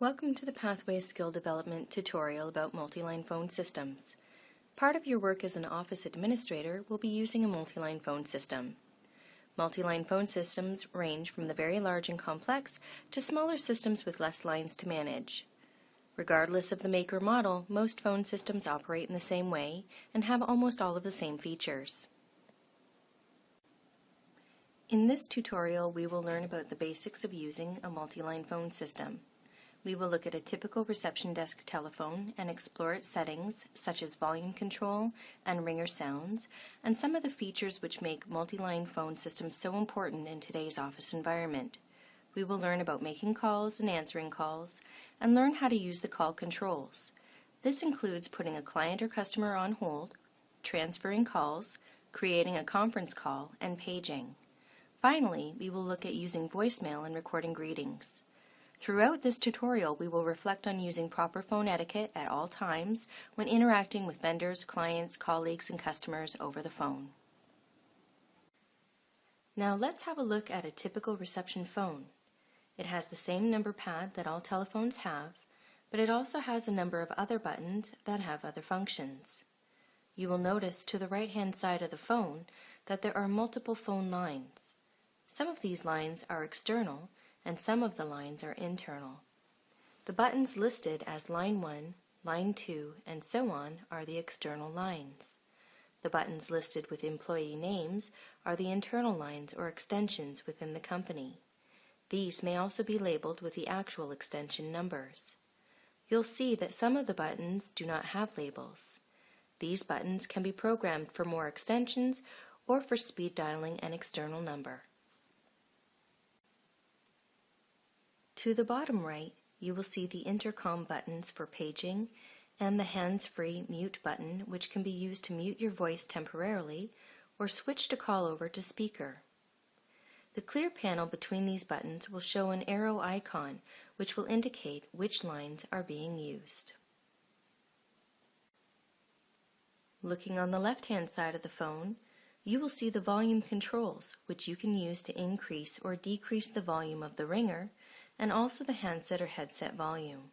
Welcome to the Pathways Skill Development tutorial about multi-line phone systems. Part of your work as an office administrator will be using a multi-line phone system. Multi-line phone systems range from the very large and complex to smaller systems with less lines to manage. Regardless of the make or model, most phone systems operate in the same way and have almost all of the same features. In this tutorial, we will learn about the basics of using a multi-line phone system. We will look at a typical reception desk telephone and explore its settings, such as volume control and ringer sounds, and some of the features which make multi-line phone systems so important in today's office environment. We will learn about making calls and answering calls, and learn how to use the call controls. This includes putting a client or customer on hold, transferring calls, creating a conference call, and paging. Finally, we will look at using voicemail and recording greetings. Throughout this tutorial, we will reflect on using proper phone etiquette at all times when interacting with vendors, clients, colleagues, and customers over the phone. Now let's have a look at a typical reception phone. It has the same number pad that all telephones have, but it also has a number of other buttons that have other functions. You will notice to the right-hand side of the phone that there are multiple phone lines. Some of these lines are external, and some of the lines are internal. The buttons listed as line 1, line 2, and so on are the external lines. The buttons listed with employee names are the internal lines or extensions within the company. These may also be labeled with the actual extension numbers. You'll see that some of the buttons do not have labels. These buttons can be programmed for more extensions or for speed dialing an external number. To the bottom right, you will see the intercom buttons for paging and the hands-free mute button, which can be used to mute your voice temporarily or switch to call over to speaker. The clear panel between these buttons will show an arrow icon, which will indicate which lines are being used. Looking on the left-hand side of the phone, you will see the volume controls, which you can use to increase or decrease the volume of the ringer, and also the handset or headset volume.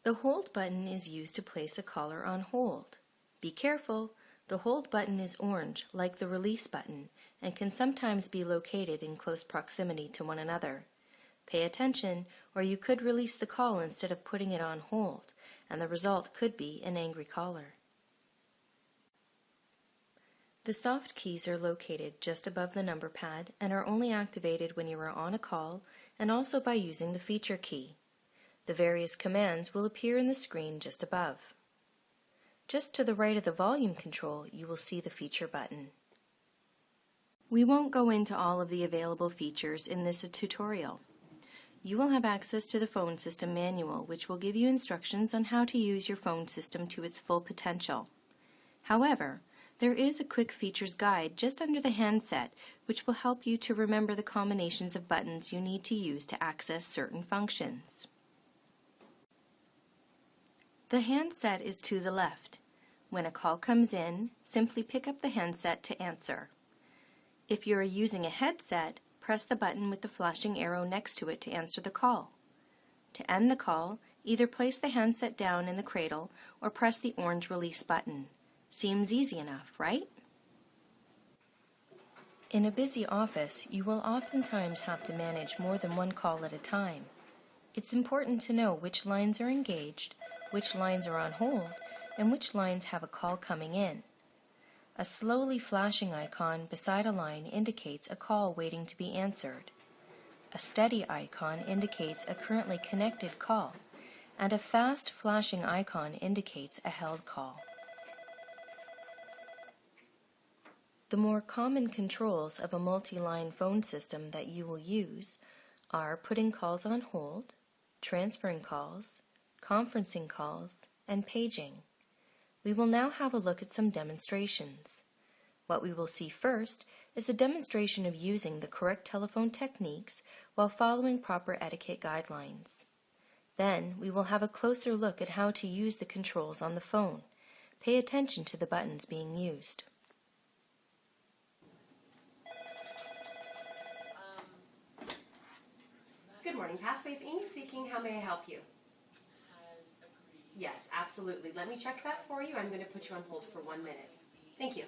The hold button is used to place a caller on hold. Be careful, the hold button is orange like the release button and can sometimes be located in close proximity to one another. Pay attention, or you could release the call instead of putting it on hold, and the result could be an angry caller. The soft keys are located just above the number pad and are only activated when you are on a call and also by using the feature key. The various commands will appear in the screen just above. Just to the right of the volume control, you will see the feature button. We won't go into all of the available features in this tutorial. You will have access to the phone system manual, which will give you instructions on how to use your phone system to its full potential. However, there is a quick features guide just under the handset, which will help you to remember the combinations of buttons you need to use to access certain functions. The handset is to the left. When a call comes in, simply pick up the handset to answer. If you are using a headset, press the button with the flashing arrow next to it to answer the call. To end the call, either place the handset down in the cradle or press the orange release button. Seems easy enough, right? In a busy office, you will oftentimes have to manage more than one call at a time. It's important to know which lines are engaged, which lines are on hold, and which lines have a call coming in. A slowly flashing icon beside a line indicates a call waiting to be answered. A steady icon indicates a currently connected call, and a fast flashing icon indicates a held call. The more common controls of a multi-line phone system that you will use are putting calls on hold, transferring calls, conferencing calls, and paging. We will now have a look at some demonstrations. What we will see first is a demonstration of using the correct telephone techniques while following proper etiquette guidelines. Then we will have a closer look at how to use the controls on the phone. Pay attention to the buttons being used. Good morning, Pathways. Amy speaking. How may I help you? Yes, absolutely. Let me check that for you. I'm going to put you on hold for 1 minute. Thank you.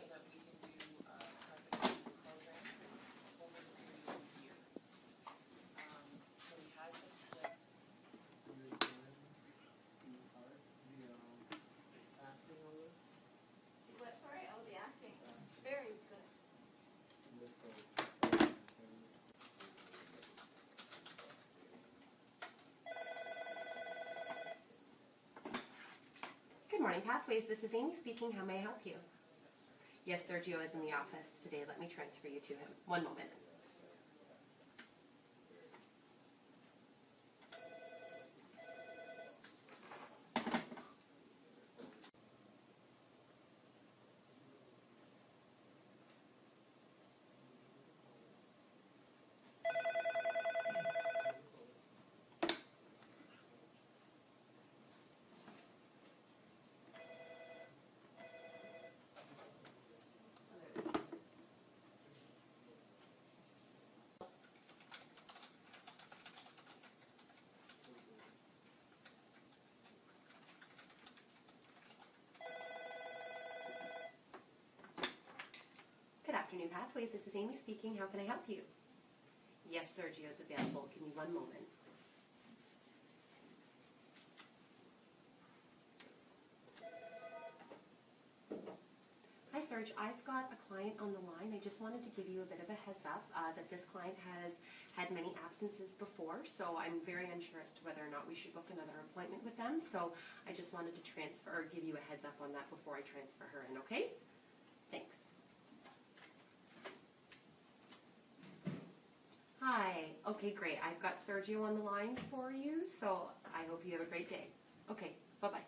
What? Sorry? Oh, the acting is very good. Good morning, Pathways. This is Amy speaking. How may I help you? Yes, Sergio is in the office today. Let me transfer you to him. 1 moment. Good afternoon, Pathways. This is Amy speaking. How can I help you? Yes, Sergio is available. Give me 1 moment. Hi, Serge. I've got a client on the line. I just wanted to give you a bit of a heads up that this client has had many absences before, so I'm very unsure as to whether or not we should book another appointment with them. So I just wanted to transfer or give you a heads up on that before I transfer her in, okay? Thanks. Hi. Okay, great. I've got Sergio on the line for you, so I hope you have a great day. Okay, bye-bye.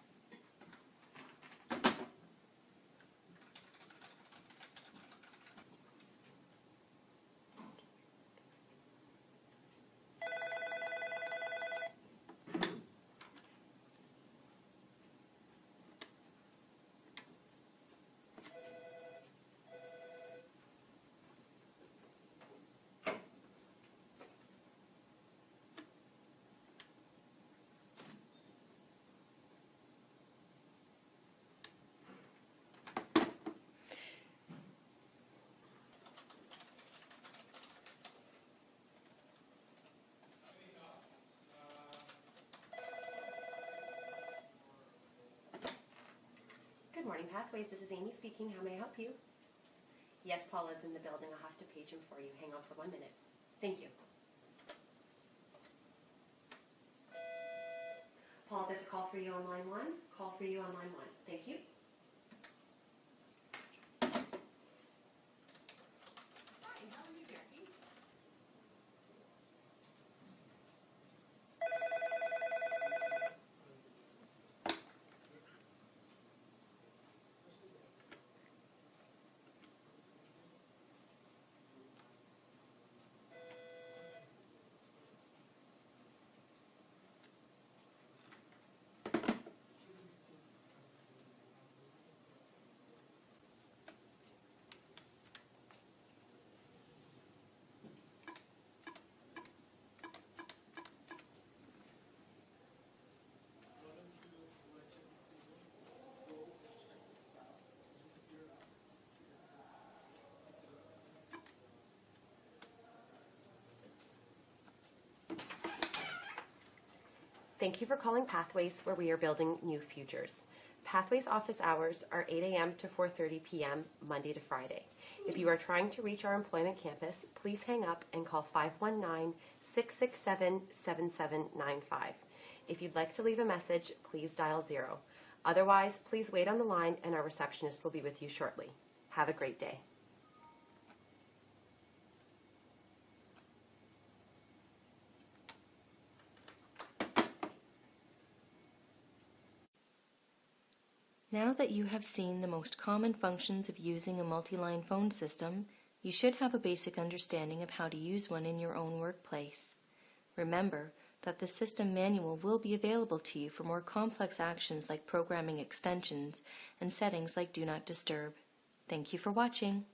Good morning, Pathways. This is Amy speaking. How may I help you? Yes, Paula's in the building. I'll have to page him for you. Hang on for 1 minute. Thank you. Paul, there's a call for you on line 1. Call for you on line 1. Thank you. Hi, how are you, Jackie? Thank you for calling Pathways, where we are building new futures. Pathways office hours are 8 a.m. to 4:30 p.m. Monday to Friday. If you are trying to reach our employment campus, please hang up and call 519-667-7795. If you'd like to leave a message, please dial 0. Otherwise, please wait on the line and our receptionist will be with you shortly. Have a great day. Now that you have seen the most common functions of using a multi-line phone system, you should have a basic understanding of how to use one in your own workplace. Remember that the system manual will be available to you for more complex actions like programming extensions and settings like Do Not Disturb. Thank you for watching.